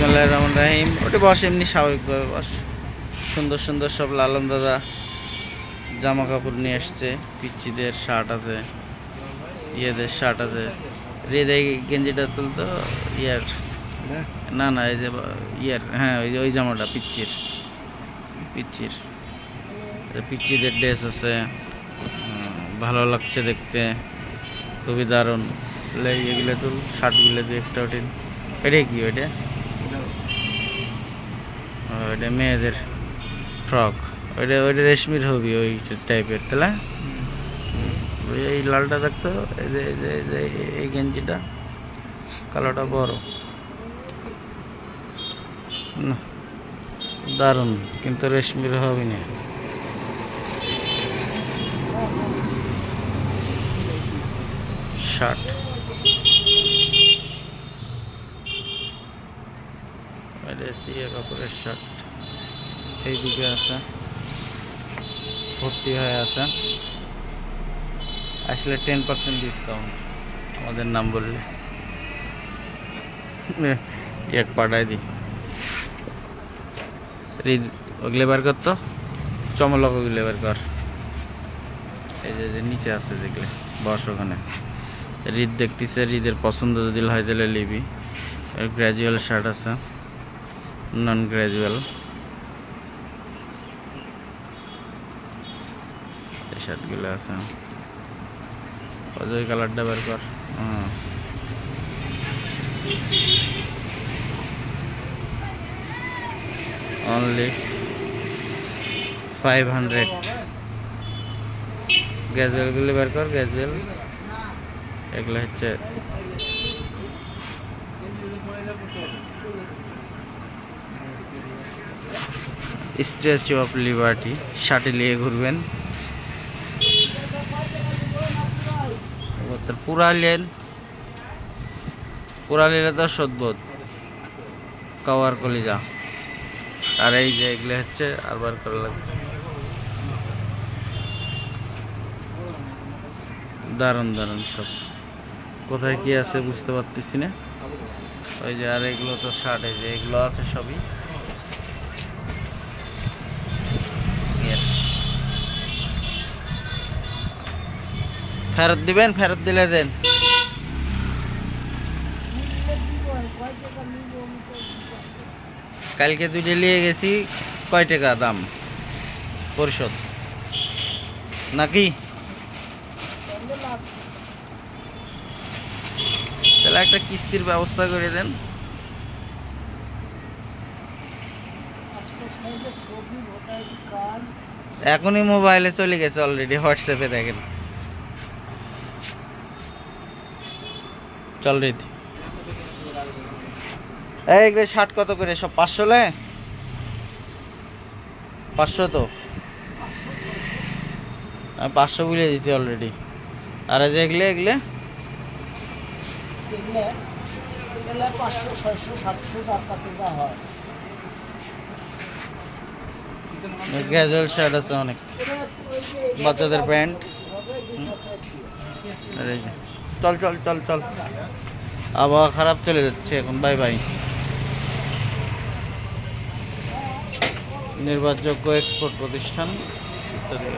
বিসমিল্লাহির রহমানির রহিম। ওটা বস, এমনি স্বাভাবিকভাবে বস। সুন্দর সুন্দর সব লালন দাদা জামা কাপড় নিয়ে আসছে। পিচ্চিদের শার্ট আছে, ইয়েদের শার্ট আছে। হৃদয় গেঞ্জিটা তুলতো ইয়ার, না না এই যে ইয়ার, হ্যাঁ ওই যে ওই জামাটা পিচ্চির, পিচ্চির পিচ্চিদের ড্রেস আছে। ভালো লাগছে দেখতে, খুবই দারুণ। এগুলো তুল, শার্টগুলো দু একটা ওঠেন। এটা কি ওইটা? ওইটা মেয়েদের ফ্রক। ওইটা ওইটা রেশমির হবি ওই টাইপের, তাহলে এই লালটা দেখতো, এই যে এই যে এই যে এই গেঞ্জিটা কালোটা বড় না, দারুণ, কিন্তু রেশমির হবি না। শার্ট কাপড়ের শার্ট এইদিকে আছে, ভর্তি হয়ে আছে। আসলে 10% ডিসকাউন্ট আমাদের নাম বললে এক পাঠাই দিই। রিদ ওগুলো বার কর, তো চমলক ওগুলো বার কর। এই যে নিচে আছে যেগুলো, বস ওখানে। রিদ দেখতেছে, রিদের পছন্দ যদি হয় তাহলে নিবি। গ্র্যাজুয়াল শার্ট আছে, নন গ্র্যাজুয়াল এই শার্টগুলো আছে। ওই কালারটা বের কর। অনলি 500। গ্র্যাজুয়ালগুলো বের কর, গ্র্যাজুয়াল এগুলো হচ্ছে স্ট্যাচু অফ লিবার্টি। শার্টে নিয়ে ঘুরবেন, পুরা লেন তো সদবোধ কাওয়ার কলিজা। আর এই যে এগুলো হচ্ছে আর বার করা লাগবে। দারুণ দারুণ সব, কোথায় কি আছে বুঝতে পারতেছি না। ওই যে আর এগুলো তো শার্ট, এই যে এগুলো আছে সবই। ফেরত দিবেন, ফেরত দিলে দেন। কালকে দুইটা নিয়ে গেছি, কয় টাকা দাম পরিশোধ নাকি? তাহলে একটা কিস্তির ব্যবস্থা করে দেন। এখনই মোবাইলে চলে গেছে অলরেডি, হোয়াটসঅ্যাপে দেখেন। চল রে, এইগুলো শার্ট কত করে সব? 500 লে 500 তো আমি 500 বলে দিয়েছি অলরেডি। আর এই যে এগুলো এগুলো 500 600 700 তার কাছে যা হয়। গ্র্যাজুয়াল শার্ট আছে অনেক, বাচ্চাদের প্যান্ট। চল চল চল চল, আবহাওয়া খারাপ, চলে যাচ্ছে এখন। Bye bye. নির্ভরযোগ্য এক্সপোর্ট প্রতিষ্ঠান ইত্যাদি।